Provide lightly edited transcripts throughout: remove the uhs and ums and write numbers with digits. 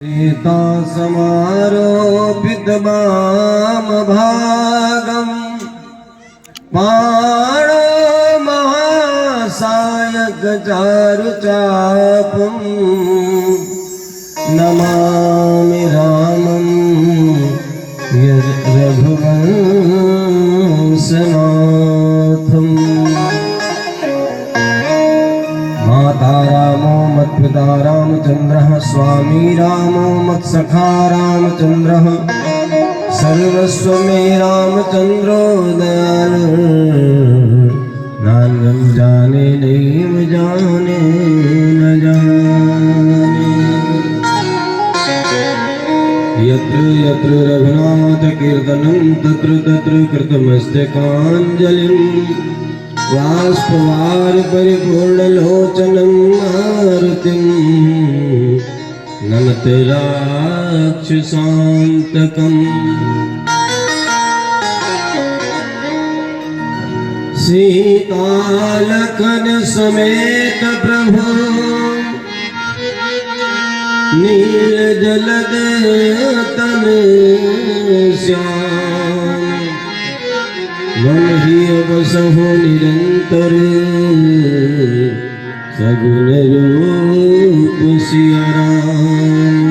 सीता समारोपित भागम पाणो महासायक चारु चापम नमामि रामं रघुवंशनाथम्। माता रामो मत्पिता रामचन्द्रः स्वामी रामो मत्सखा रामचन्द्रः सर्वस्व मे रामचन्द्रो दयालु नान्यं जाने नैव जाने न जाने। यत्र यत्र रघुनाथ कीर्तनं तत्र तत्र कृतमस्तकाञ्जलिं बाष्पवार परिपूर्णलोचनं मारुतिं नमते राक्षसान्तकम्। सीता लखन समेत प्रभु नील जलद तन श्याम मन ही बसहो निरंतर सगुन रूप सिया राम।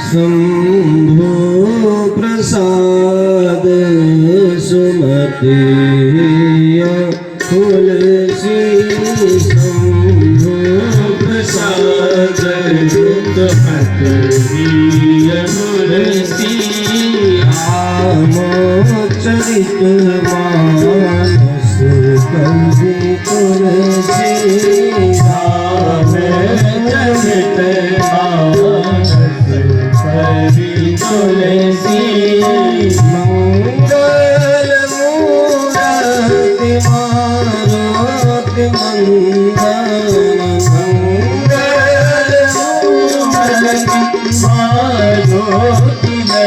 शंभो प्रसाद सुमति तुलसी शंभो प्रसाद सुमति तुलसी चरित मानस कवि तुलसी राम चरित मानस कवि तुलसी मंगल मूर्ति मारुति मंगल मंगल मूर्ति मारुति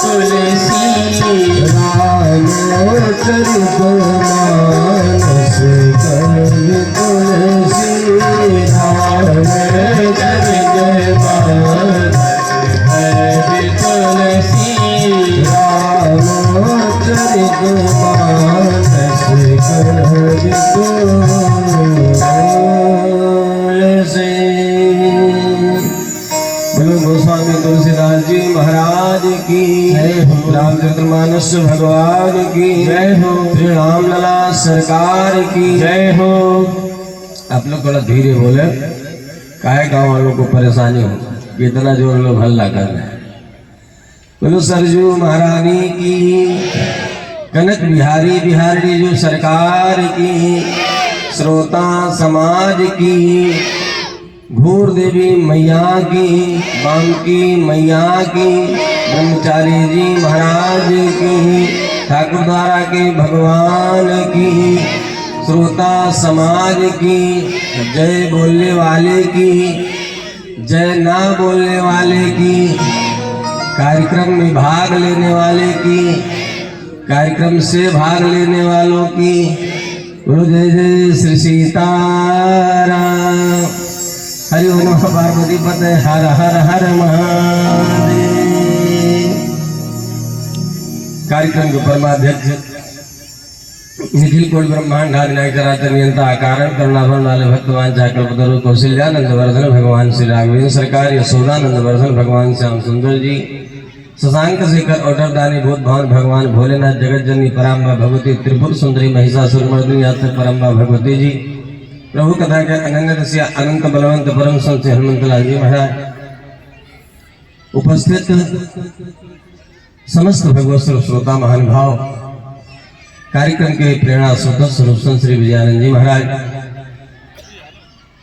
तुलसी राम चरित मानस कवि तुलसी राम चरित मानस कवि तुलसी राम चरित मानस कवि तुलसी। गोस्वामी तुलसीदास जी महाराज की जय हो। रामचरितमानस भगवान की जय हो। श्री रामलला सरकार की जय हो। आप लोग थोड़ा धीरे बोले, काहे गाँव वालों को परेशानी हो, कितना जोर लोग हल्ला कर रहे हैं। बोलो सरजू महारानी की, कनक बिहारी बिहारी जो सरकार की, श्रोता समाज की, घूर देवी मैया की, बांकी मैया की, ब्रह्मचारी जी महाराज की, ठाकुर द्वारा के भगवान की, श्रोता समाज की, जय बोलने वाले की, जय ना बोलने वाले की, कार्यक्रम में भाग लेने वाले की, कार्यक्रम से भाग लेने वालों की, बोलो जय जय श्री सीताराम। हरि ओम नमः पार्वती पते हर हर हर महादेव। कार्यक्रम के परमाध्यक्ष निखिल कोटि ब्रह्मांड आदिनायक चराचर नियंता कारण करुणाभरण वाले भक्तवान कल्पतरु कौशल्यानंद वर्धन भगवान श्री राघवेंद्र सरकार, यशोदानंद वर्धन भगवान श्याम सुंदर जी, शशांक शेखर औटरदानी भूत भवन भगवान भोलेनाथ, जगत जननी पराम्बा भगवती, त्रिपुर सुंदरी महिषासुरमर्दिनी पराम्बा भगवती जी, प्रभु कथा के अनन्य रसिया अनंत बलवंत परम संत हनुमंतलाल जी महाराज, उपस्थित समस्त भगवत श्रोता महानुभाव, कार्यक्रम के प्रेरणा स्वतः स्वरूप संत श्री विजयानंद जी महाराज,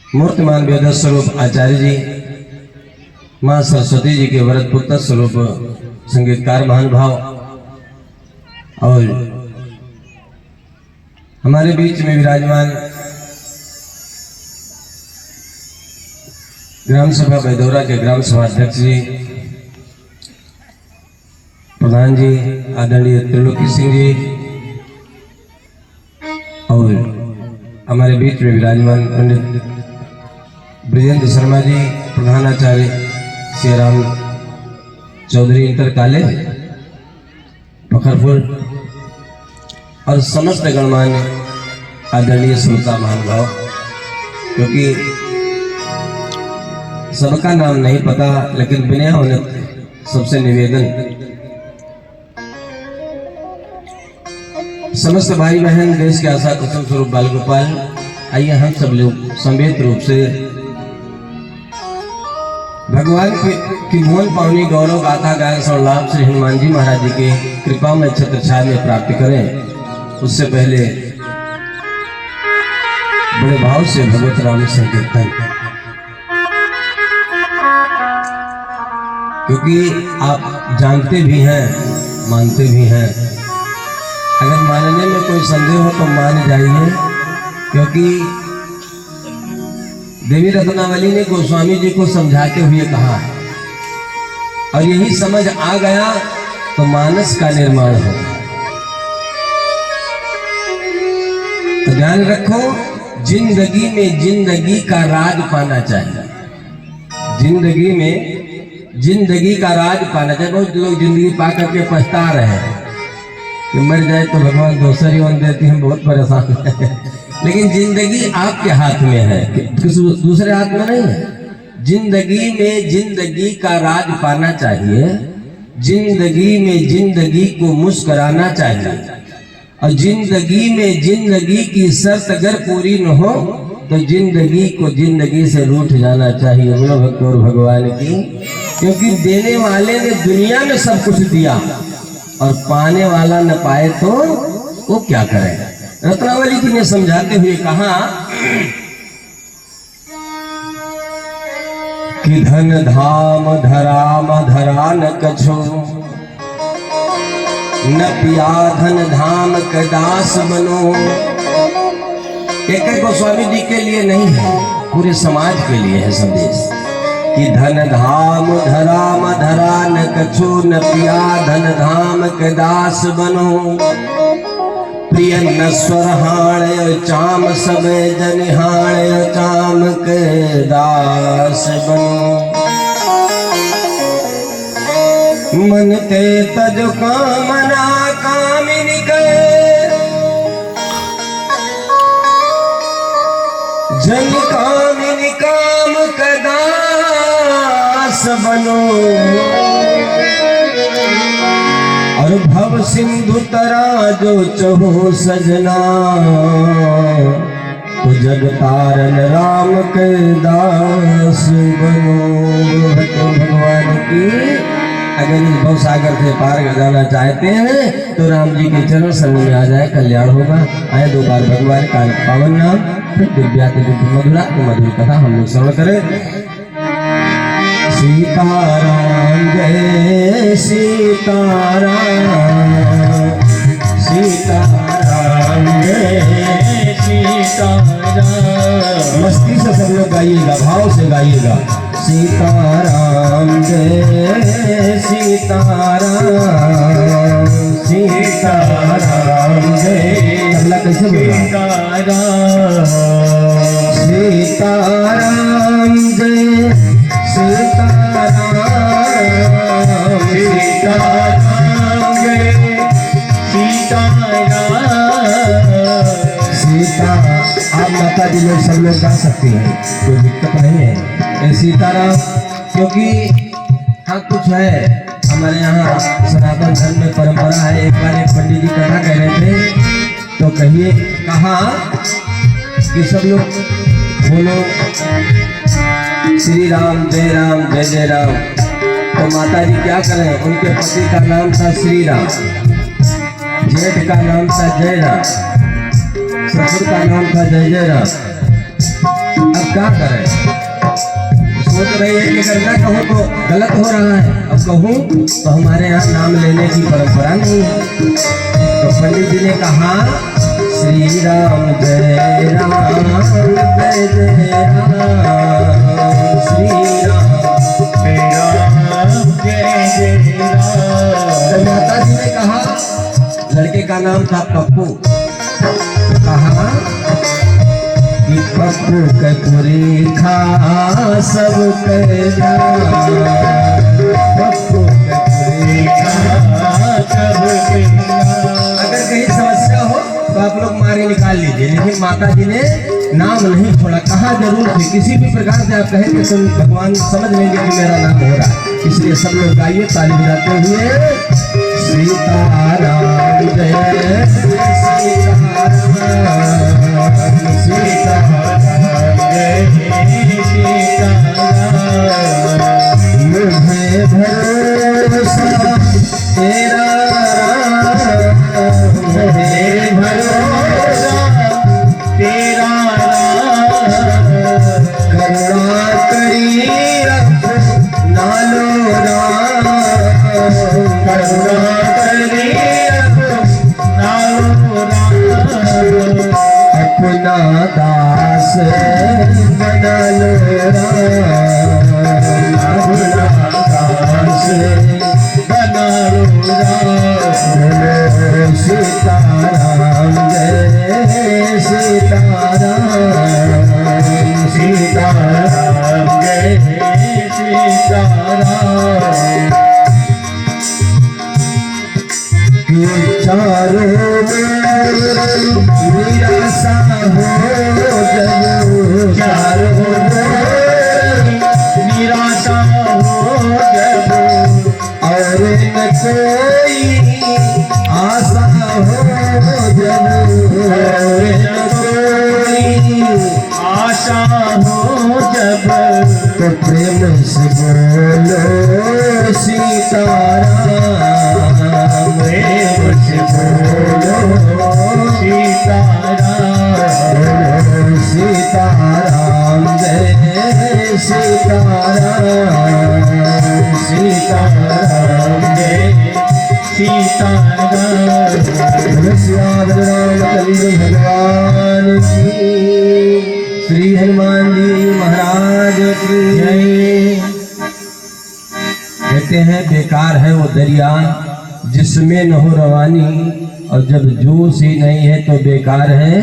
मूर्तिमान वेद स्वरूप आचार्य जी, माँ सरस्वती जी के वरद पुत्र स्वरूप संगीतकार महानुभाव, और हमारे बीच में विराजमान ग्राम सभा बैदौरा के ग्राम सभा अध्यक्ष जी, प्रधान जी आदरणीय त्रिलोकी सिंह जी, और हमारे बीच में विराजमान पंडित ब्रजेंद्र शर्मा जी, प्रधानाचार्य श्री राम चौधरी इंटर कॉलेज पखरपुर, और समस्त गणमान्य आदरणीय श्रोता महानुभाव, क्योंकि सबका नाम नहीं पता, लेकिन बिना होने सबसे निवेदन, समस्त भाई बहन देश के आशा कुसुम स्वरूप बाल गोपाल, आइए हम सब लोग समेत रूप से भगवान की मोहन पावनी गौरव गाथा गायन संलाप श्री हनुमान जी महाराज जी के कृपा में छत्र छाया में प्राप्त करें। उससे पहले बड़े भाव से भगवत राम संकीर्तन, क्योंकि आप जानते भी हैं मानते भी हैं। अगर मानने में कोई संदेह हो तो मान जाइए, क्योंकि देवी रत्नावली ने गोस्वामी जी को समझाते हुए कहा है, और यही समझ आ गया तो मानस का निर्माण हो। तो ध्यान रखो, जिंदगी में जिंदगी का राज पाना चाहिए। जिंदगी में जिंदगी का राज पाना चाहिए। बहुत लोग जिंदगी पा करके पछता रहे हैं कि मर जाए तो भगवान दूसरी ओर देती हैं, बहुत परेशान है। लेकिन जिंदगी आपके हाथ में है, किसी दूसरे हाथ में नहीं है। जिंदगी में जिंदगी का राज पाना चाहिए। जिंदगी में जिंदगी को मुस्कुराना चाहिए, और जिंदगी में जिंदगी की शर्त अगर पूरी न हो तो जिंदगी को जिंदगी से रूठ जाना चाहिए। बोलो भक्त और भगवान की। क्योंकि देने वाले ने दुनिया में सब कुछ दिया, और पाने वाला न पाए तो वो क्या करेगा। रत्नावली जी ने समझाते हुए कहा कि धन धाम धराम धरा न कछो, न पिया धन धाम के दास बनो। एक गोस्वामी जी के लिए नहीं है, पूरे समाज के लिए है संदेश कि धन धाम धराम धरा न कछो, न पिया धन धाम के दास बनो। प्रिय नस्वर हाण चाम सब जनिहाण चाम के दास बनो मन ते तज कामना कामिनी के जन कामिनी काम के दास बनो और भव सिंधु तरा जो चहो सजना तो जग तारन राम के दास बनो। भगवान की अगर इस भव सागर से पार कर जाना चाहते हैं तो राम जी के चरण संग में आ जाए, कल्याण होगा। आए दो बार भगवान का पावन नाम फिर दिव्या मधुरा मधुर कथा हम लोग श्रवण करें। सीताराम जय सीताराम, सीताराम जय सीताराम। मस्ती से सब लोग गाइएगा, भाव से गाइएगा। सीताराम जय सीताराम, सीताराम जय। अल्लाह कैसे बोला? सीताराम जय सीताराम, सीताराम जय सीताराम। सीता आप माता जी लोग सब लोग गा सकती हैं, कोई दिक्कत नहीं है। सीताराम क्योंकि हाँ कुछ है हमारे यहाँ सनातन धर्म में परंपरा है। एक बार एक पंडित जी कथा कह रहे थे तो कहिए कहा कि सब लोग बोलो श्री राम जय जय राम। तो माता जी क्या करें, उनके पति का नाम था श्री राम, जेठ का नाम था जय राम, ससुर का नाम था जय जय राम। अब क्या करें, सोच रही है कि अगर मैं कहूँ तो गलत हो रहा है, अब कहूँ तो हमारे यहाँ नाम लेने की परंपरा नहीं है। तो पंडित जी ने कहा श्री राम जय राम जय जय राम, श्री राम जय जय राम। तो माता जी ने कहा, लड़के का नाम था पप्पू, कहा कि पप्पू के पूरी खा सब कहना, पप्पू के पूरी खा सब कहना। अगर कहीं समस्या हो तो आप लोग मारे निकाल लीजिए, लेकिन माता जी ने नाम नहीं छोड़ा। कहा जरूर थे किसी भी प्रकार से आप कहें तो भगवान समझ लेंगे कि मेरा नाम हो रहा है। इसलिए सब लोग गाइए ताली बजाते हुए। सीताराम जय सीताराम, सीताराम जय सीताराम। मुझे भरोसा तेरा राम, मुझे भरोसा तेरा राम। करुणा करी नालो राम, करुणा करी नालो राम। अपना दास बना लो राम, अपना दास बना लो राम। सीताराम जय सीताराम, सीताराम जय सीताराम। चारों निराशा हो जब, चारों निराशा हो जब, और न कोई आशा हो जब, और न कोई आशा हो जब, तो प्रेम से बोलो सीताराम, प्रेम से बोलो सीताराम, सीताराम जय सीताराम, सीताराम जय सीताराम। भगवान की, श्री हनुमान जी महाराज की जय। कहते हैं बेकार है वो दरिया जिसमें न हो रवानी, और जब जोश ही नहीं है तो बेकार है।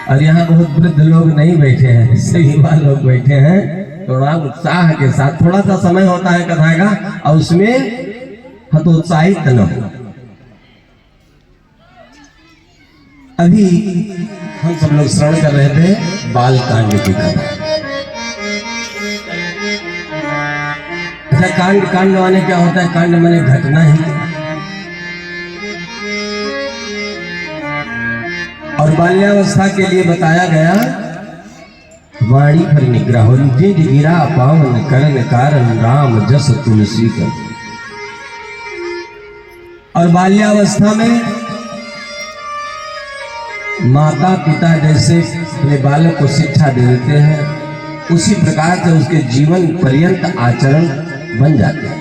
और यहाँ बहुत वृद्ध लोग नहीं बैठे हैं, सही युवा लोग बैठे हैं। थोड़ा उत्साह के साथ, थोड़ा सा समय होता है कथा का और उसमें हतोत्साहित न हो। अभी हम सब लोग श्रवण कर रहे थे बाल कांड की कथा। अच्छा, कांड माने क्या होता है? कांड माने घटना ही। और बाल्यावस्था के लिए बताया गया वाणी पर निग्रह हो, जिज गिरा पावन करण कारण राम जस तुलसी कर। और बाल्यावस्था में माता पिता जैसे अपने बालक को शिक्षा दे देते हैं, उसी प्रकार से उसके जीवन पर्यंत आचरण बन जाते हैं।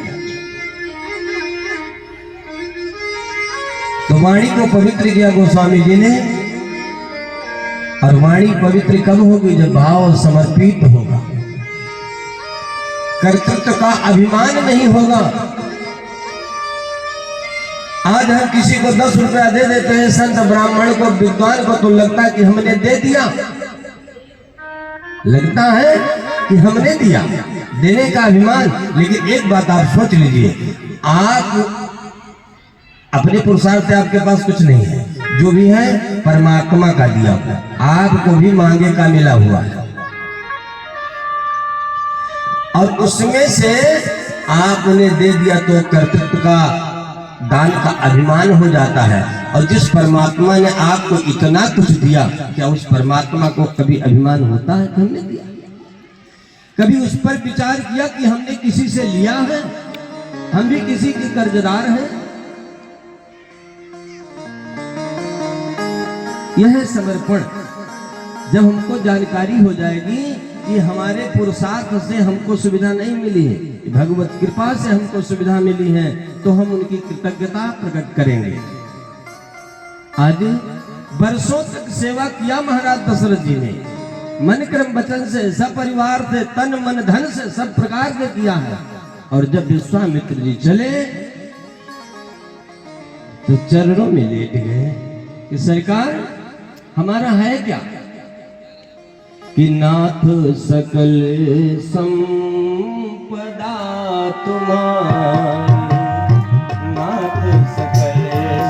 तो वाणी को पवित्र किया गोस्वामी जी ने। और वाणी पवित्र कब होगी? जब भाव समर्पित होगा, कर्तृत्व का अभिमान नहीं होगा। आज हम किसी को 10 रुपया दे देते हैं, संत ब्राह्मण को, विद्वान को, तो लगता है कि हमने दे दिया, लगता है कि हमने दिया, देने का अभिमान। लेकिन एक बात आप सोच लीजिए, आप अपने पुरुषार्थ से आपके पास कुछ नहीं है, जो भी है परमात्मा का दिया हुआ, आपको भी मांगे का मिला हुआ है। और उसमें से आपने दे दिया तो कर्तृत्व का, दान का अभिमान हो जाता है। और जिस परमात्मा ने आपको इतना कुछ दिया, क्या उस परमात्मा को कभी अभिमान होता है कि हमने दिया? कभी उस पर विचार किया कि हमने किसी से लिया है? हम भी किसी के कर्जदार हैं। यह समर्पण जब हमको जानकारी हो जाएगी कि हमारे पुरुषार्थ से हमको सुविधा नहीं मिली है, भगवत कृपा से हमको सुविधा मिली है, तो हम उनकी कृतज्ञता प्रकट करेंगे। आज वर्षों तक सेवा किया महाराज दशरथ जी ने, मन क्रम वचन से, सपरिवार से, तन मन धन से, सब प्रकार से किया है। और जब विश्वामित्र जी चले तो चरणों में लेट गए कि सरकार हमारा है क्या? कि नाथ सकल संपदा तुम्हारी, नाथ सकल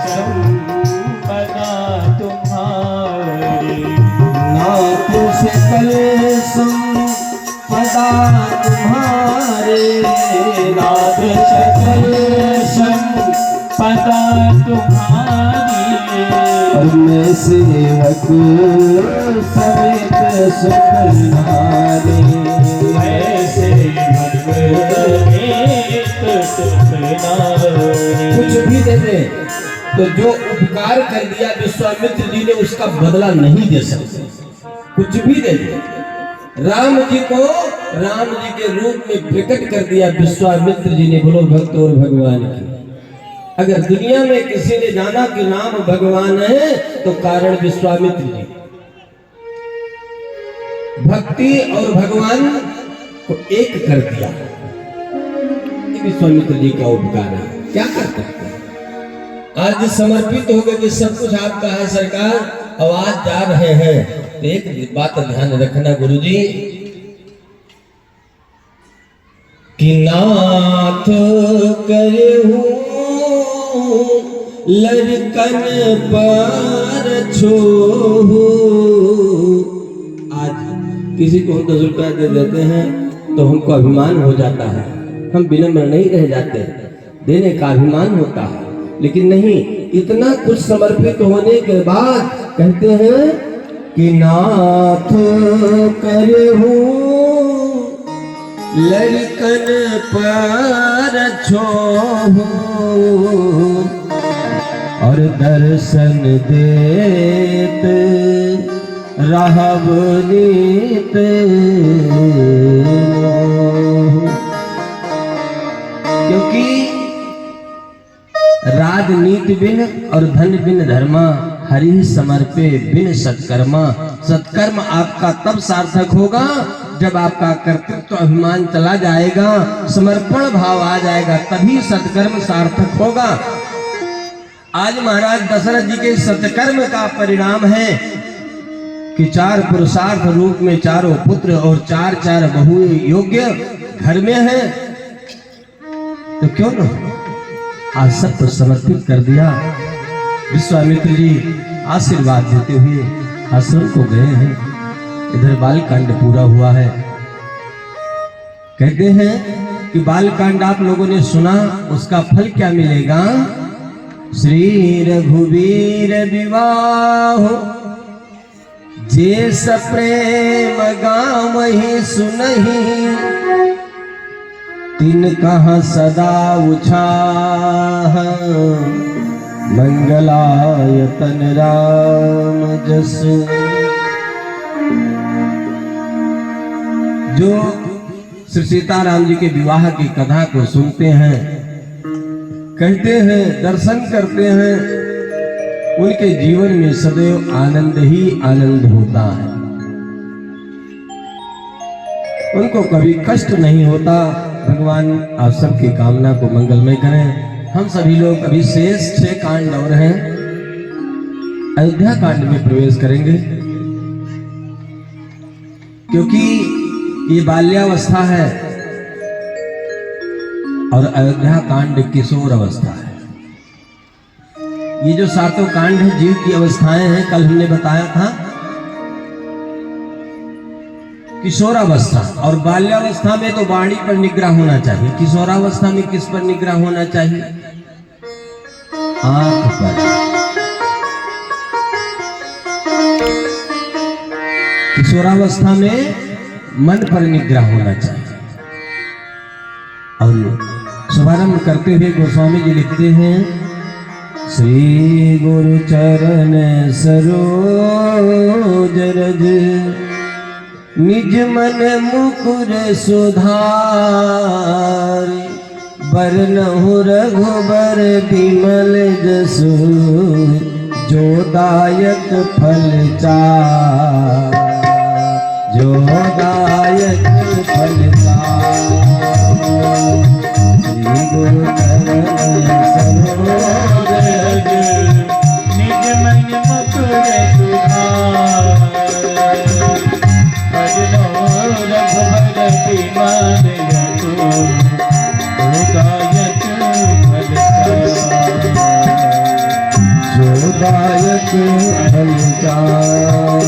संपदा तुम्हारी, नाथ सकल संपदा तुम्हारे, नाथ सकल संपदा तुम्हारी। और मैं सेवक समेत सुख नारी, मैं सेवक समेत सुख नारी। कुछ भी दे दे तो जो उपकार कर दिया विश्वामित्र जी ने, उसका बदला नहीं दे सकते। कुछ भी दे दे, राम जी को राम जी के रूप में प्रकट कर दिया विश्वामित्र जी ने। बोलो भक्त और भगवान की। अगर दुनिया में किसी ने जाना कि नाम भगवान है तो कारण विश्वामित्र जी। भक्ति और भगवान को एक कर दिया, विश्वामित्र जी का उपकार है। क्या कर सकते हैं? आज समर्पित हो गए कि सब कुछ आपका है सरकार, आवाज जा रहे हैं। तो एक बात ध्यान रखना गुरुजी, कि नाथ करहूं लड़कन पर छोहू। आज किसी को हम 10 रुपया दे देते हैं तो हमको अभिमान हो जाता है, हम विनम्र नहीं रह जाते, देने का अभिमान होता है। लेकिन नहीं, इतना कुछ समर्पित होने के बाद कहते हैं कि नाथ करहूं लड़कन पर छोहू, और दर्शन देत रहब नीत। क्योंकि राजनीति बिन और धन बिन धर्मा, हरि समर्पे बिन सत्कर्मा। सत्कर्म आपका तब सार्थक होगा जब आपका कर्तृत्व अभिमान चला जाएगा, समर्पण भाव आ जाएगा, तभी सत्कर्म सार्थक होगा। आज महाराज दशरथ जी के सत्कर्म का परिणाम है कि 4 पुरुषार्थ रूप में चारों पुत्र और 4 बहु योग्य घर में हैं। तो क्यों न आज सब कुछ समर्पित कर दिया। विश्वामित्र जी आशीर्वाद देते हुए आश्रम को गए हैं। इधर बालकांड पूरा हुआ है। कहते हैं कि बालकांड आप लोगों ने सुना, उसका फल क्या मिलेगा? श्री रघुवीर विवाह जे सप्रेम गावहि सुनहि, तिन कहाँ सदा उछाह, मंगलायतन राम जस। जो श्री सीताराम जी के विवाह की कथा को सुनते हैं, कहते हैं, दर्शन करते हैं, उनके जीवन में सदैव आनंद ही आनंद होता है। उनको कभी कष्ट नहीं होता। भगवान आप सबकी कामना को मंगलमय करें। हम सभी लोग अभी शेष 6 कांड और हैं, अयोध्या कांड में प्रवेश करेंगे, क्योंकि ये बाल्यावस्था है और अयोध्या कांड किशोर अवस्था है। ये जो 7 कांड है जीव की अवस्थाएं हैं। कल हमने बताया था किशोरावस्था और बाल्यावस्था में तो वाणी पर निग्रह होना चाहिए। किशोरावस्था में किस पर निग्रह होना चाहिए? आंख पर। किशोरावस्था में मन पर निग्रह होना चाहिए। और शुभारंभ करते हुए गोस्वामी जी लिखते हैं, श्री गुरु चरण सरोज रज, निज मन मुकुर सुधार, बरनहु रघुबर बिमल जसु, जो दायक फल चार, जो दायक फल चार। श्री गुरु चरण सरोज रज, निज मन मुकुर सुधार, बरनहु रघुबर बिमल जसु, जो दायक फल चार, जो दायक फल चार।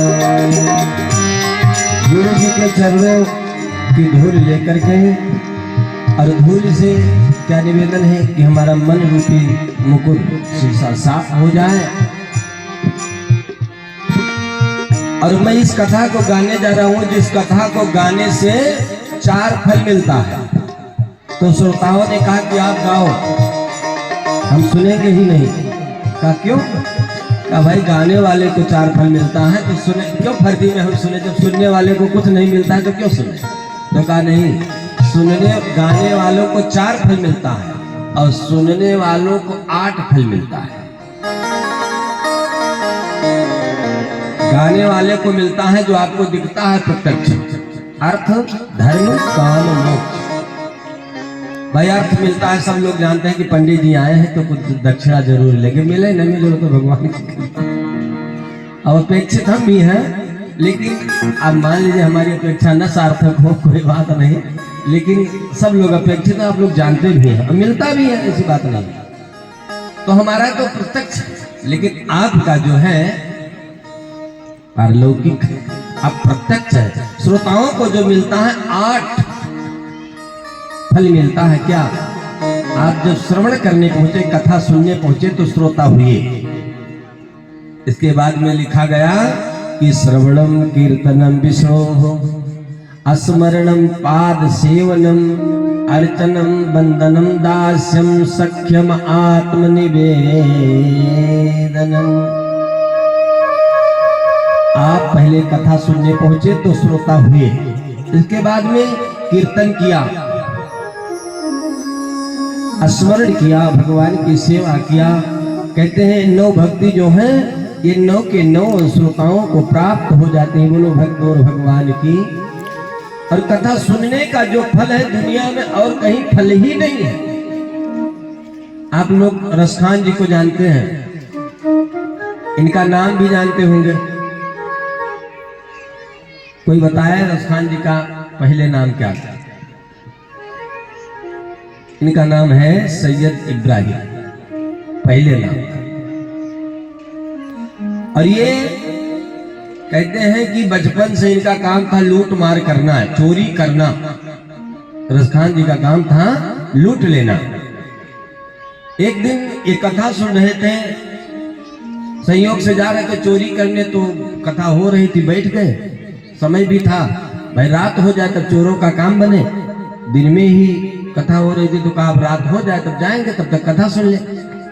गुरु जी के चरणों की धूल लेकर के, और धूल से क्या निवेदन है कि हमारा मन रूपी मुकुट शीशा साफ हो जाए। और मैं इस कथा को गाने जा रहा हूं, जिस कथा को गाने से 4 फल मिलता है। तो श्रोताओं ने कहा कि आप गाओ, हम सुनेंगे ही नहीं। कहा क्यों? कहा भाई गाने वाले को 4 फल मिलता है, तो सुने क्यों फर्जी में हम सुने? जब सुनने वाले को कुछ नहीं मिलता है तो क्यों सुने? तो कहा नहीं, सुनने गाने वालों को 4 फल मिलता है और सुनने वालों को 8 फल मिलता है। गाने वाले को मिलता है जो आपको दिखता है प्रत्यक्ष, अर्थ धर्म काम मोक्ष। भाई अर्थ मिलता है, सब लोग जानते हैं कि पंडित जी आए हैं तो कुछ दक्षिणा जरूर लेंगे, मिले नहीं मिले तो भगवान की। अब अपेक्षित हम भी हैं, लेकिन अब मान लीजिए हमारी अपेक्षा न सार्थक हो, कोई बात नहीं, लेकिन सब लोग अपेक्षित हैं, आप लोग जानते भी हैं और मिलता भी है, ऐसी बात नहीं। तो हमारा तो प्रत्यक्ष, लेकिन आपका जो है पारलौकिक, आप प्रत्यक्ष है। श्रोताओं को जो मिलता है 8 फल मिलता है। क्या? आप जब श्रवण करने पहुंचे, कथा सुनने पहुंचे तो श्रोता हुए। इसके बाद में लिखा गया कि श्रवणम कीर्तनम विष्णु, अस्मरणम पाद सेवनम, अर्चनम बंदनम दास्यम, सख्यम आत्मनिवेदनम। आप पहले कथा सुनने पहुंचे तो श्रोता हुए, इसके बाद में कीर्तन किया, स्मरण किया, भगवान की सेवा किया। कहते हैं 9 भक्ति जो है ये 9 के 9 श्रोताओं को प्राप्त हो जाते हैं। बोलो भक्त और भगवान की। और कथा सुनने का जो फल है दुनिया में और कहीं फल ही नहीं है। आप लोग रसखान जी को जानते हैं, इनका नाम भी जानते होंगे। कोई बताया रसखान जी का पहले नाम क्या था? इनका नाम है सैयद इब्राहिम, पहले नाम था। और ये कहते हैं कि बचपन से इनका काम था लूट मार करना, है चोरी करना। रसखान जी का काम था लूट लेना। एक दिन एक कथा सुन रहे थे, संयोग से जा रहे थे चोरी करने, तो कथा हो रही थी, बैठ गए, समय भी था, भाई रात हो जाए तब चोरों का काम बने। दिन में ही कथा हो रही थी तो कहा अब रात हो जाए तब जाएंगे, तब तक कथा सुन ले।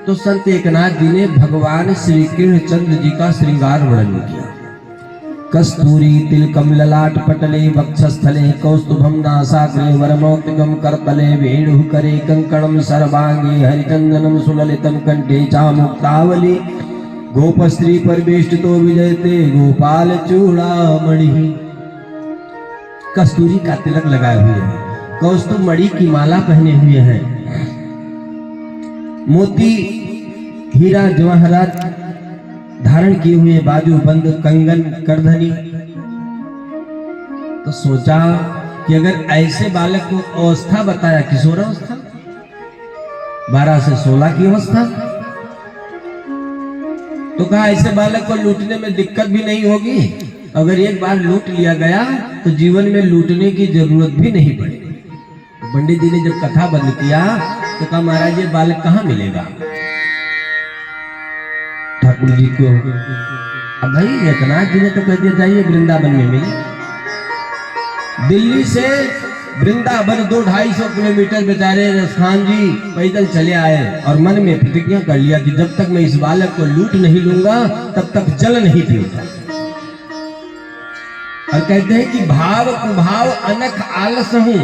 तो संत एकनाथ जी ने भगवान श्री कृष्णचंद्र जी का श्रृंगार वर्णन किया। कस्तूरी तिलकम ललाट पटले वक्षस्थले कौस्तुभम नासाग्रे वरमौक्तिकम करतले वेणुः करे कंकणम सर्वांगे हरिचंदनम सुललितम कंठे चामुक्तावली गोपस्त्री परवेष्टितो विजयते गोपाल चूड़ामणि। कस्तूरी का तिलक लगाए हुए हैं, कौस्तुभ मणि की माला पहने हुए हैं, मोती हीरा जवाहरात धारण किए हुए, बाजू बंद कंगन करधनी। तो सोचा कि अगर ऐसे बालक को अवस्था बताया, किशोरावस्था 12 से 16 की अवस्था, तो कहा ऐसे बालक को लूटने में दिक्कत भी नहीं होगी। अगर एक बार लूट लिया गया तो जीवन में लूटने की जरूरत भी नहीं पड़ेगी। पंडित जी ने जब कथा बंद किया तो कहा महाराज ये बालक कहाँ मिलेगा? ठाकुर जी को अब भाई एकनाथ जी ने तो कह दिया जाइए वृंदावन में मिले। दिल्ली से वृंदावन 200-250 किलोमीटर बेचारे रसखान जी पैदल चले आए और मन में प्रतिज्ञा कर लिया कि जब तक मैं इस बालक को लूट नहीं लूंगा तब तक जल नहीं पीऊंगा। और कहते हैं कि भाव कुभाव अनख आलस हूं,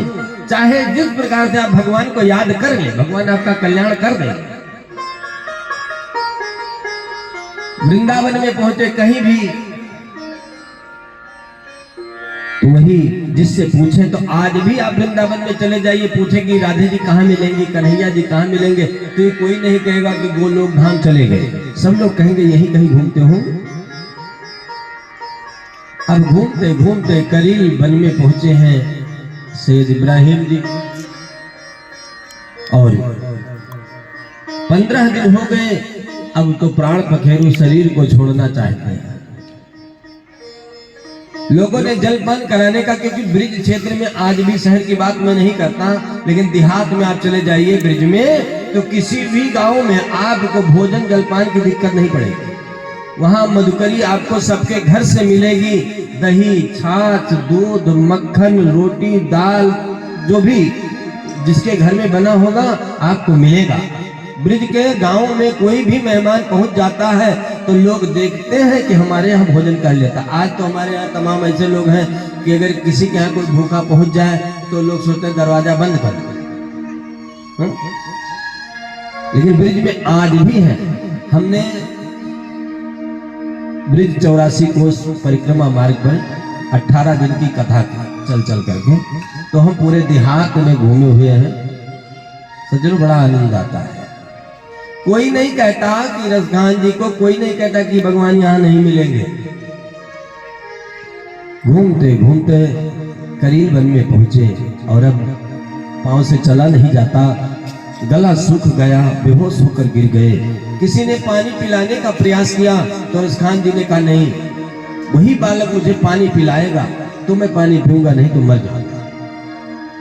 चाहे जिस प्रकार से आप भगवान को याद कर ले, भगवान आपका कल्याण कर दे। वृंदावन में पहुंचे कहीं भी तो वही जिससे पूछे, तो आज भी आप वृंदावन में चले जाइए, पूछेगी राधे जी कहाँ मिलेंगी, कन्हैया जी कहाँ मिलेंगे, तो ये कोई नहीं कहेगा कि गोलोक धाम चले गए, सब लोग कहेंगे यही कहीं घूमते हो। अब घूमते घूमते करील वन में पहुंचे हैं सैयद इब्राहिम जी, और 15 दिन हो गए, अब तो प्राण पखेरु शरीर को छोड़ना चाहते हैं। लोगों ने जलपान कराने का, क्योंकि ब्रिज क्षेत्र में आज भी, शहर की बात मैं नहीं करता, लेकिन देहात में आप चले जाइए ब्रिज में, तो किसी भी गांव में आपको भोजन जलपान की दिक्कत नहीं पड़ेगी। वहां मधुकरी आपको सबके घर से मिलेगी, दही छाछ दूध मक्खन रोटी दाल, जो भी जिसके घर में बना होगा आपको मिलेगा। ब्रिज के गांव में कोई भी मेहमान पहुंच जाता है तो लोग देखते हैं कि हमारे यहाँ भोजन कर लेता। आज तो हमारे यहाँ तमाम ऐसे लोग हैं कि अगर किसी के यहाँ कोई भूखा पहुंच जाए तो लोग सोचते हैं दरवाजा बंद कर दो, लेकिन ब्रिज में आज भी है। हमने ब्रिज 84 कोस परिक्रमा मार्ग पर 18 दिन की कथा चल चल करके, तो हम पूरे देहात में घूमे हुए हैं। सज्जनों बड़ा आनंद आता है। कोई नहीं कहता कि रसखान जी को, कोई नहीं कहता कि भगवान यहाँ नहीं मिलेंगे। घूमते घूमते करील वन में पहुंचे और अब पांव से चला नहीं जाता, गला सूख गया, बेहोश होकर गिर गए। किसी ने पानी पिलाने का प्रयास किया तो रसखान जी ने कहा नहीं, वही बालक मुझे पानी पिलाएगा तो मैं पानी पीऊंगा, नहीं तो मर जाऊंगा।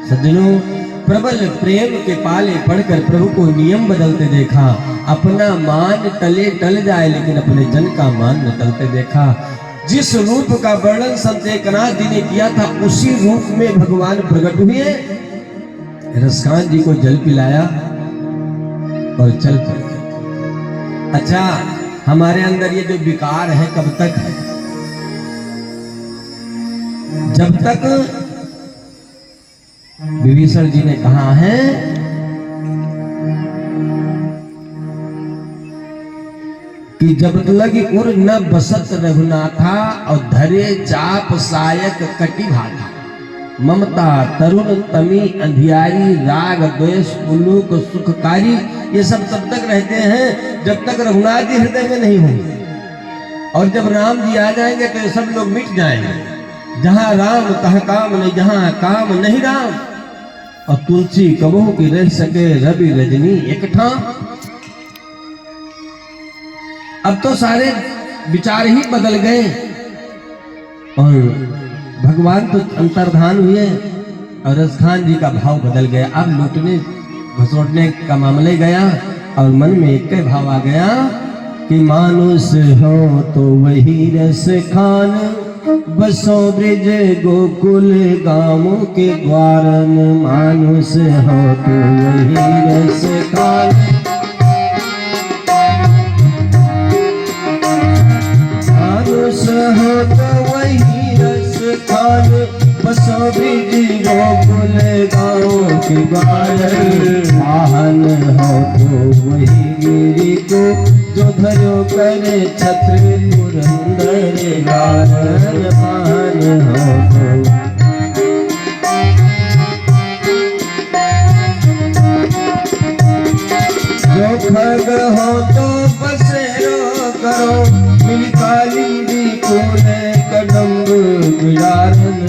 सज्जनों, प्रबल प्रेम के पाले पढ़कर प्रभु को नियम बदलते देखा। अपना मान टले टल जाए लेकिन अपने जन का मान न टलते देखा। जिस रूप का वर्णन संत एकनाथ जी ने किया था उसी रूप में भगवान प्रकट हुए, रसखान जी को जल पिलाया और चल पड़े। अच्छा, हमारे अंदर ये जो विकार है कब तक है? जब तक विभीषण जी ने कहा है कि जब लगी उर न बसत रघुनाथा और धरे चाप सायक कटी भागा। ममता तरुण तमी अंधियारी राग द्वेष उल्लूक सुखकारी, ये सब तब तक रहते हैं जब तक रघुनाथ जी हृदय में नहीं होंगे। और जब राम जी आ जाएंगे तो ये सब लोग मिट जाएंगे। जहां राम तह काम नहीं, जहां काम नहीं राम। और तुलसी कबहू की रह सके रवि रजनी एक ठाम। अब तो सारे विचार ही बदल गए और भगवान तो अंतर्धान हुए और रसखान जी का भाव बदल गया। अब लूटने घसोटने का मामले गया और मन में एक भाव आ गया कि मानुष हो तो वही रस खान, बसो ब्रिज गोकुल गामों के द्वारन। मानुष हो तो वही रस खान, मानुष हो तो वही रस खान, बसो ब्रिज गोकुल गाँव के द्वारन। वाहन हो तो वही गिरी को जो धरो करे छत्र पुरंदर गारन। मान हो तो जो खग हो तो बसेरो करो, मिल कालिंदी कोने कदम्ब बिरारन।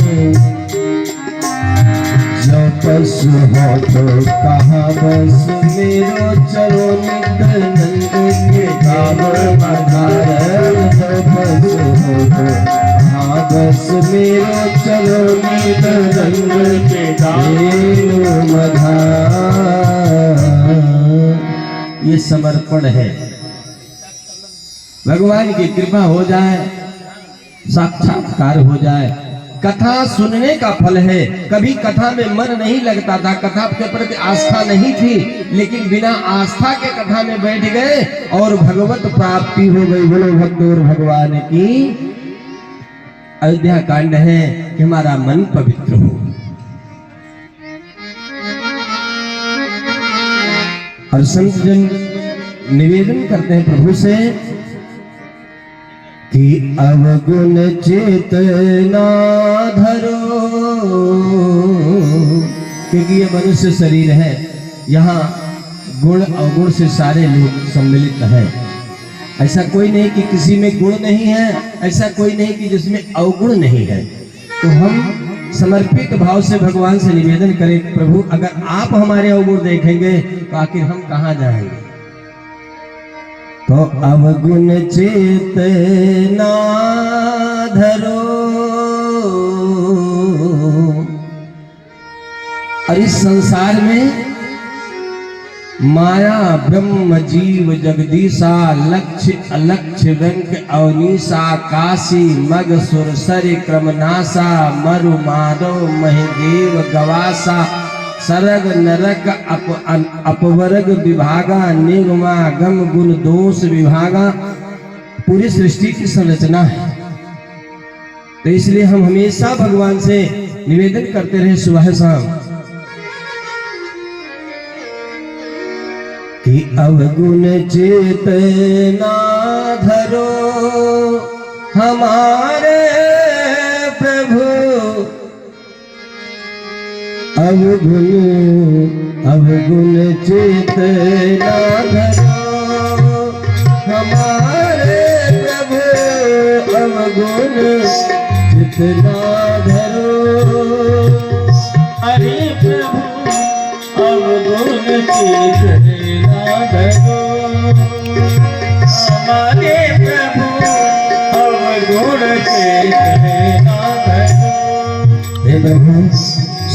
जो पशु हो तो कहाँ बस मेरो चलो नित्यानंद के धाम आधारन। जो पशु हो तो कहाँ बस मेरो चलो नित्यानंद के धाम आधार। ये समर्पण है। भगवान की कृपा हो जाए, साक्षात्कार हो जाए। कथा सुनने का फल है। कभी कथा में मन नहीं लगता था, कथा के प्रति आस्था नहीं थी, लेकिन बिना आस्था के कथा में बैठ गए और भगवत प्राप्ति हो गई। बोलो भक्त और भगवान की। अयोध्या कांड है कि हमारा मन पवित्र हो। और संत जन निवेदन करते हैं प्रभु से कि अवगुण चेतना धरो, क्योंकि ये मनुष्य शरीर है, यहाँ गुण अवगुण से सारे लोग सम्मिलित हैं। ऐसा कोई नहीं कि किसी में गुण नहीं है, ऐसा कोई नहीं कि जिसमें अवगुण नहीं है। तो हम समर्पित भाव से भगवान से निवेदन करें, प्रभु अगर आप हमारे अवगुण देखेंगे तो आखिर हम कहाँ जाएंगे। तो अवगुण चेतना धरो, और इस संसार में माया ब्रह्म जीव जगदीशा, लक्ष्य अलक्ष्य व्यंक अवनीशा, काशी मग सुरसर क्रमनाशा, मरु माधव महिदेव गवासा, सरग नरक अपवर्ग विभागा, निगमा गम गुण दोष विभागा। पूरी सृष्टि की संरचना है। तो इसलिए हम हमेशा भगवान से निवेदन करते रहे सुबह शाम कि अवगुण चेतना धरो हमारे प्रभु। अवगुण चेतना धरो हमारे प्रभु। अवगुण चेतना धरो हरे प्रभु। अवगुण चेतना धरो हमारे प्रभु। अवगुण चेतना धरो। हे प्रभु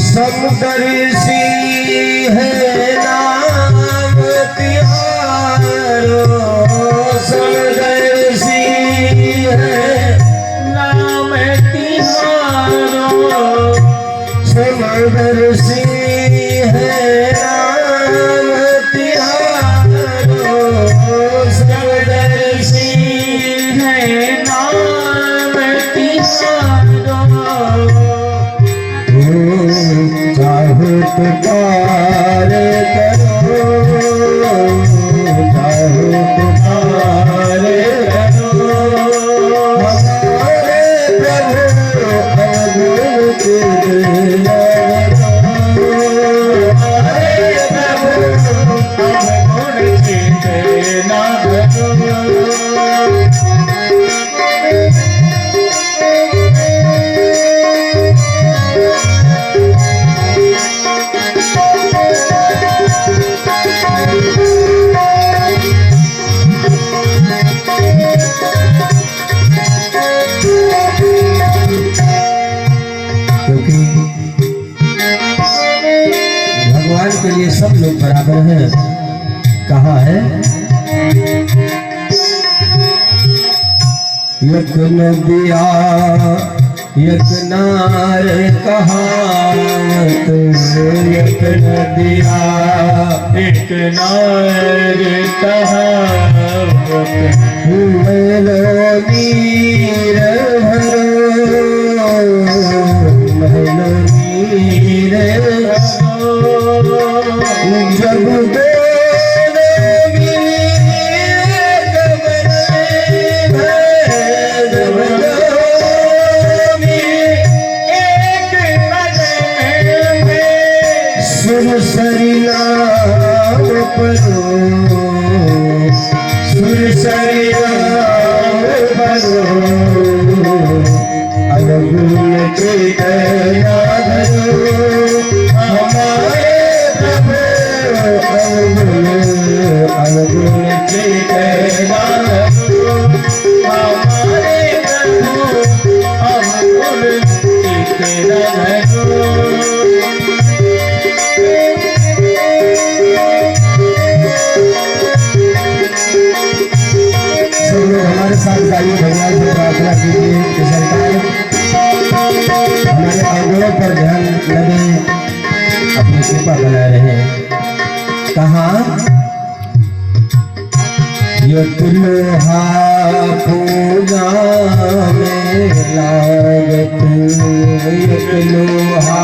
समदर्शी है नाम तिहारो। समदर्शी है नाम तिहारो। समदर्शी है नाम तिहारो। समदर्शी है नाम तिहारो। चाहो तो पार करो, चाहो तो पार करो हमारे प्रभु। अवगुण चेतना एक नदिया एक नार कहावत, एक नदिया एक नार कहावत, मैलो नीर भरो, मैलो नीर भरो, जब सुरसरी नाम परो, सुरसरी नाम परो, अवगुण चेतना धरो, हमारे प्रभु अवगुण चेतना धरो, हमारे प्रभु अवगुण चेतना धरो। हमारे साथ गाइए, भगवान से प्रार्थना कीजिए कि सरकार हमारे अवगुणों पर ध्यान न दें, अपनी कृपा बनाए रहे। कहा एक लोहा पूजा में लागत, एक लोहा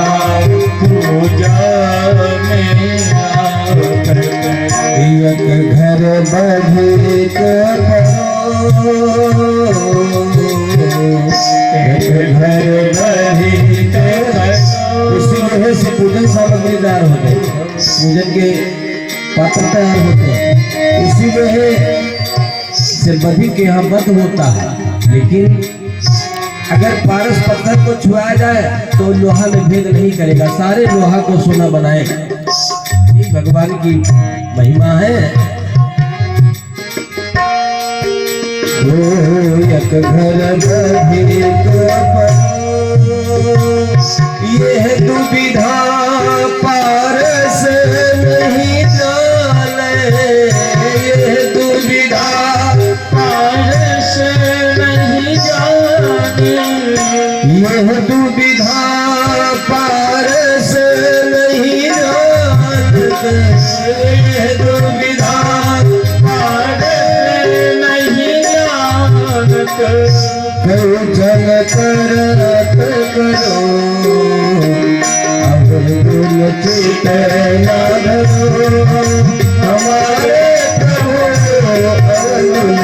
पूजा में लागत, एक घर बढ़ित घर बढ़ित। इसी वजह से पूजन सामग्री तैयार होते हैं, पूजन के पात्र तैयार होते हैं, इसी वजह से बधि के यहाँ बध होता है। लेकिन अगर पारस पत्थर को छुआ जाए तो लोहा में भेद नहीं करेगा, सारे लोहा को सोना बनाएगा। ये भगवान की महिमा है। एक घर बढ़ित यह दुविधा पारस नहीं जाने, यह दुविधा पारस नहीं जाने, यह दुविधा पारस नहीं जानते, यह दुविधा करो जन करत करो, अवगुण चेतना धरो, हमारे प्रभु अवगुण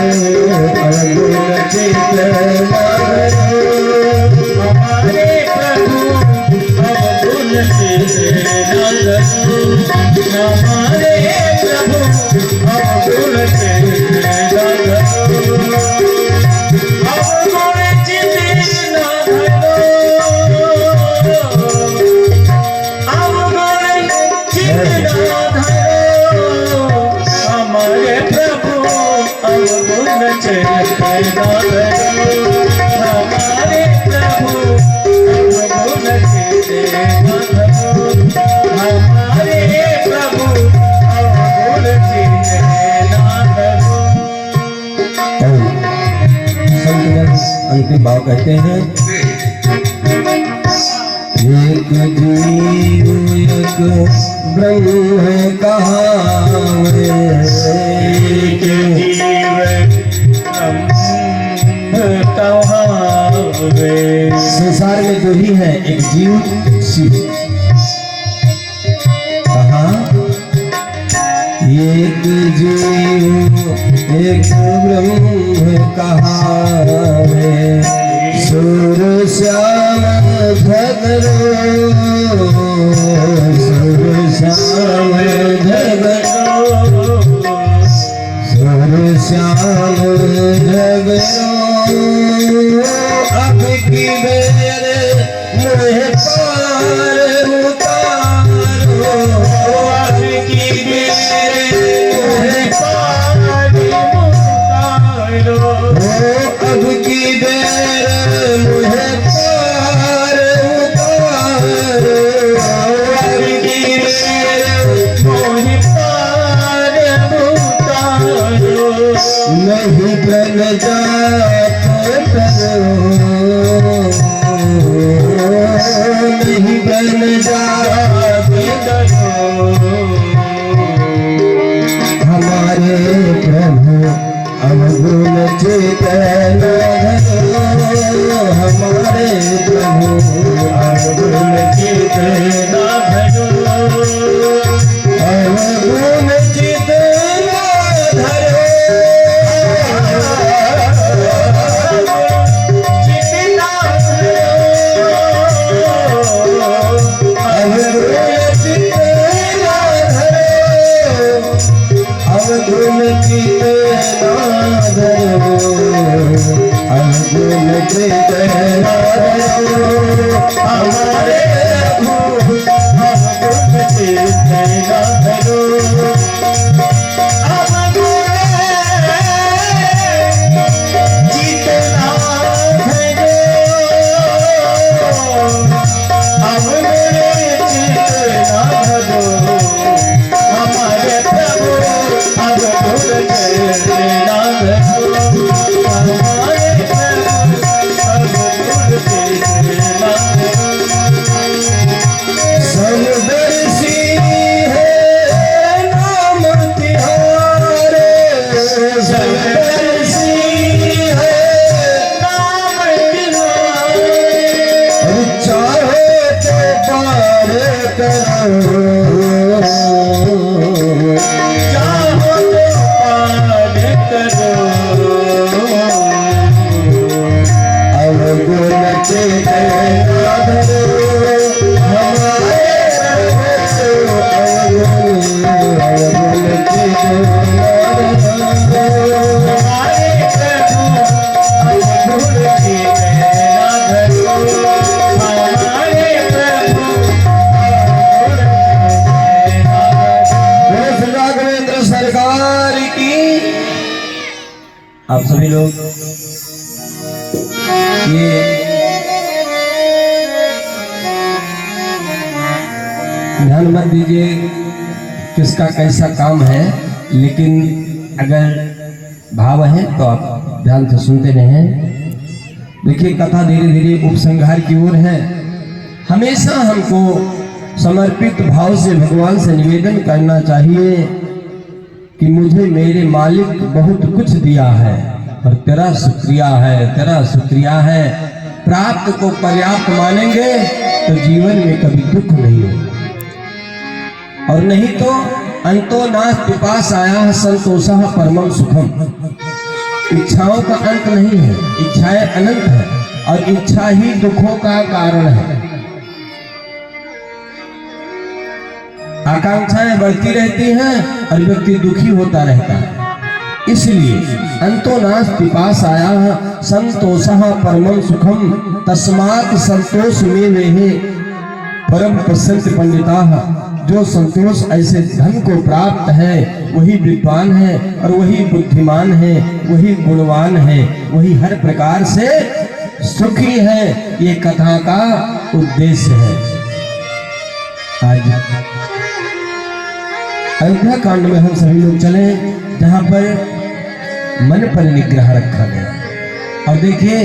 चेतना धरो, हमारे प्रभु अवगुण चेतना धरो, हमारे प्रभु अवगुण चेतना धरो, अंतिम भाव कहते हैं, एक जीव एक ब्रह्म कहावे, एक जीव कहावे। संसार में जो ही है एक जीव शिव। कहा एक जीव एक ब्रह्म कहावे, सुर श्याम झगड़ो, सुर श्याम झगड़ो, सुर श्याम झगड़ो, अब की बेर मुझे पार उतारो, अब की बेर मुझे पार उतारो, अब की बेर मुझे पार उतारो, अब की बेर मुझे पार उतारो, नहीं बन जाता नहीं बन जाते हमारे प्रभु अवगुण चेतन धरो हमारे प्रभु अवगुण चेतन धरो अवगुण चेतन धरो अवगुण चेतना धरो अवगुण चेतना धरो हमारे अवगुण चेतना धरो आप सभी लोग ये ध्यान मत दीजिए किसका कैसा काम है, लेकिन अगर भाव है तो आप ध्यान से सुनते रहें। देखिए कथा धीरे धीरे उपसंहार की ओर है। हमेशा हमको समर्पित भाव से भगवान से निवेदन करना चाहिए कि मुझे मेरे मालिक बहुत कुछ दिया है और तेरा शुक्रिया है, तेरा शुक्रिया है। प्राप्त को पर्याप्त मानेंगे तो जीवन में कभी दुख नहीं होगा, और नहीं तो अंतो नास्ति पिपासायाः संतोषः परमं सुखम। इच्छाओं का अंत नहीं है, इच्छाएं अनंत है और इच्छा ही दुखों का कारण है। आकांक्षाएं बढ़ती रहती हैं और व्यक्ति दुखी होता रहता है। इसलिए अंतो नास्ति पिपासायाः संतोषः परमं सुखम तस्मात् संतोष में वेहे परम पश्यन्ति पंडिताः। जो संतोष ऐसे धन को प्राप्त है वही विद्वान है और वही बुद्धिमान है, वही गुणवान है, वही हर प्रकार से सुखी है। ये कथा का उद्देश्य है। आज अयोध्या कांड में हम सभी लोग चले जहां पर मन पर निग्रह रखा गया। और देखिए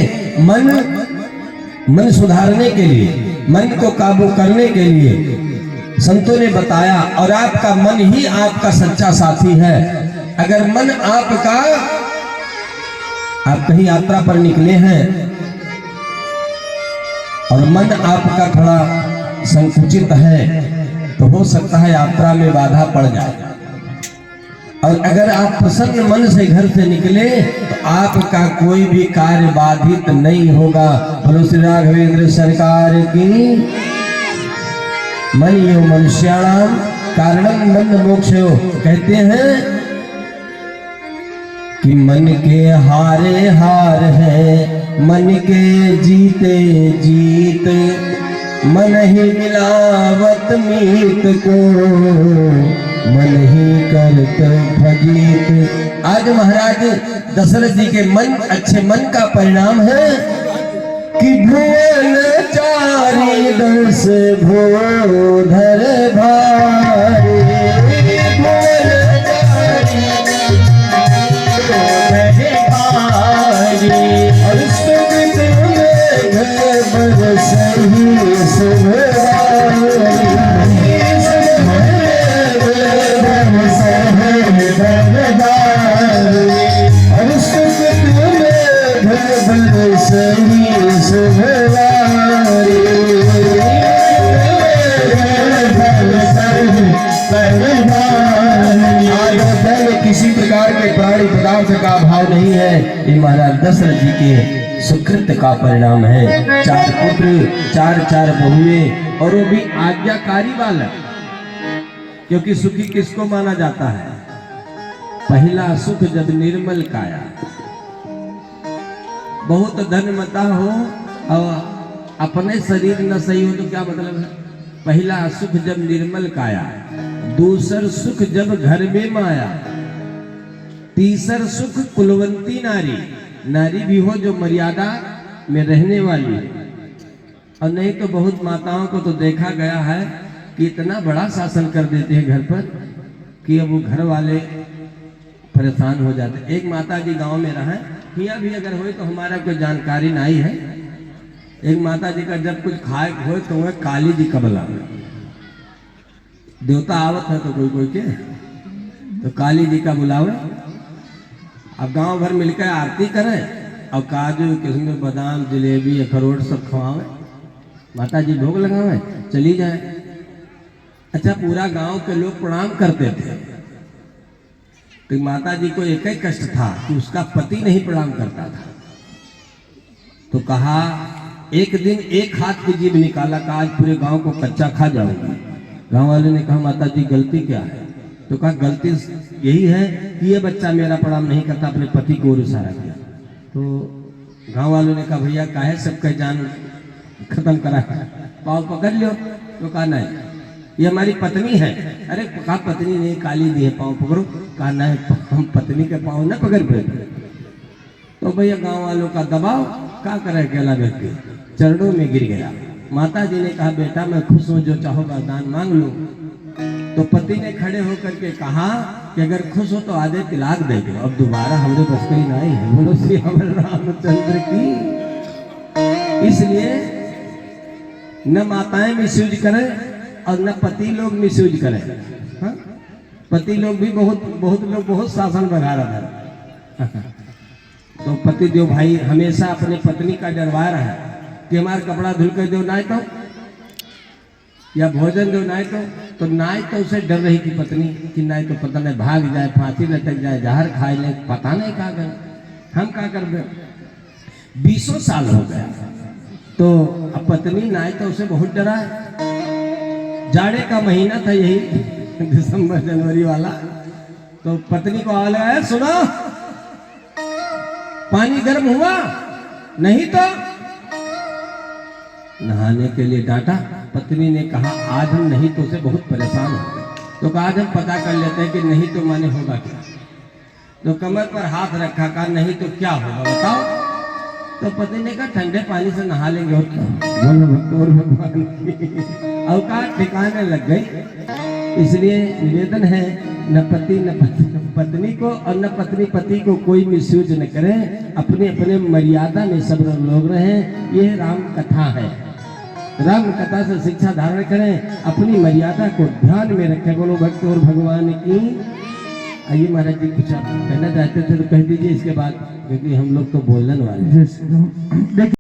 मन सुधारने के लिए, मन को काबू करने के लिए संतों ने बताया, और आपका मन ही आपका सच्चा साथी है। अगर मन आपका, आप कहीं यात्रा पर निकले हैं और मन आपका थोड़ा संकुचित है तो हो सकता है यात्रा में बाधा पड़ जाए। और अगर आप प्रसन्न मन से घर से निकले तो आपका कोई भी कार्य बाधित नहीं होगा। बोलो श्री राघवेंद्र सरकार की। मन यो मनुष्याणाम कारणम बंध मोक्षयो। कहते हैं कि मन के हारे हार है, मन के जीते जीत, मन ही मिलावत मीत को, मन ही करत फजीत। आज महाराज दशरथ जी के मन, अच्छे मन का परिणाम है कि भुवन चारी दस भोधर भारी, भुवन चारी भारी और किसी प्रकार के प्राणी पदार्थ का अभाव नहीं है। ये महाराज दशरथ जी के सुकृत का परिणाम है। 4 पुत्र 4 बहुएं और वो भी आज्ञाकारी बालक। क्योंकि सुखी किसको माना जाता है? पहला सुख जब निर्मल काया। बहुत धनमता हो और अपने शरीर न सही हो तो क्या मतलब है? पहला सुख जब निर्मल काया, दूसर सुख जब घर में माया, तीसर सुख कुलवंती नारी। नारी भी हो जो मर्यादा में रहने वाली है। और नहीं तो बहुत माताओं को तो देखा गया है कि इतना बड़ा शासन कर देते हैं घर पर कि अब वो घर वाले परेशान हो जाते। एक माता जी गांव में रहा, हिया भी अगर हो तो हमारा कोई जानकारी नहीं है। एक माता जी का जब कुछ खाए हो तो वह काली जी का बुलावे। देवता आवत है तो कोई के तो काली जी का बुलावे। अब गांव भर मिलकर आरती करें और काजू किशमिश बादाम जलेबी अखरोट सब खवावे, माता जी भोग लगावे, चली जाए। अच्छा, पूरा गांव के लोग प्रणाम करते थे तो माता जी को एक ही कष्ट था कि उसका पति नहीं प्रणाम करता था। तो कहा, एक दिन एक हाथ की जीभ निकाला, कहा आज पूरे गांव को कच्चा खा जाऊंगी। गांव वाले ने कहा, माता जी गलती क्या है? तो कहा, गलती यही है कि ये बच्चा मेरा प्रणाम नहीं करता, अपने पति को और इशारा किया। तो गांव वालों ने कहा, भैया काहे सबका जान खत्म करा, पाँव पकड़ लो। तो कहा, नहीं ये हमारी पत्नी है। अरे कहा, पत्नी नहीं, काली दी है, पाँव पकड़ो। कहा, नहीं हम पत्नी के पाँव न पकड़ पाए। तो भैया गांव वालों का दबाव, क्या करे अकेला व्यक्ति, चरणों में गिर गया। माता जी ने कहा, बेटा मैं खुश हूं, जो चाहो वरदान मांग लो। तो पति ने खड़े होकर के कहा कि अगर खुश हो तो आधे तिलाक दे दो, अब दोबारा हमरे बस की नहीं है। बोलो श्री रामचंद्र की। इसलिए न माताएं मिसयूज करें और न पति लोग मिसयूज करें। हाँ? पति लोग भी बहुत शासन बघा रहा है। तो पति देव भाई हमेशा अपने पत्नी का डरवा रहा है कि हमारा कपड़ा धुल कर दो ना तो, या भोजन दो ना तो नाई तो उसे डर रही थी पत्नी कि नाई तो पता नहीं भाग जाए, फांसी लटक जाए, जहर खाए ले, पता नहीं कहा गए, हम क्या कर दे। 20 साल हो गया तो अब पत्नी नाई तो उसे बहुत डरा है। जाड़े का महीना था यही दिसंबर जनवरी वाला। तो पत्नी को आवाज लगाया, सुनो पानी गर्म हुआ नहीं तो नहाने के लिए डांटा। पत्नी ने कहा, आज हम नहीं तो से बहुत परेशान हो गए। तो कहा, आज हम पता कर लेते हैं कि नहीं तो माने होगा क्या। तो कमर पर हाथ रखा, कहा नहीं तो क्या होगा बताओ। तो पत्नी ने कहा, ठंडे पानी से नहा लेंगे और क्या। बोलो भगवान की अवकाश ठिकाने लग गई। इसलिए निवेदन है, न पति न पत्नी को और न पत्नी पति को कोई मिसयूज न करें। अपने अपने मर्यादा में सब लोग रहें। यह राम कथा है। राम कथा से शिक्षा धारण करें, अपनी मर्यादा को ध्यान में रखें। बोलो भक्त और भगवान की। आइए महाराज जी कुछ कहना चाहते थे तो कह दीजिए इसके बाद, क्योंकि हम लोग तो बोलने वाले हैं।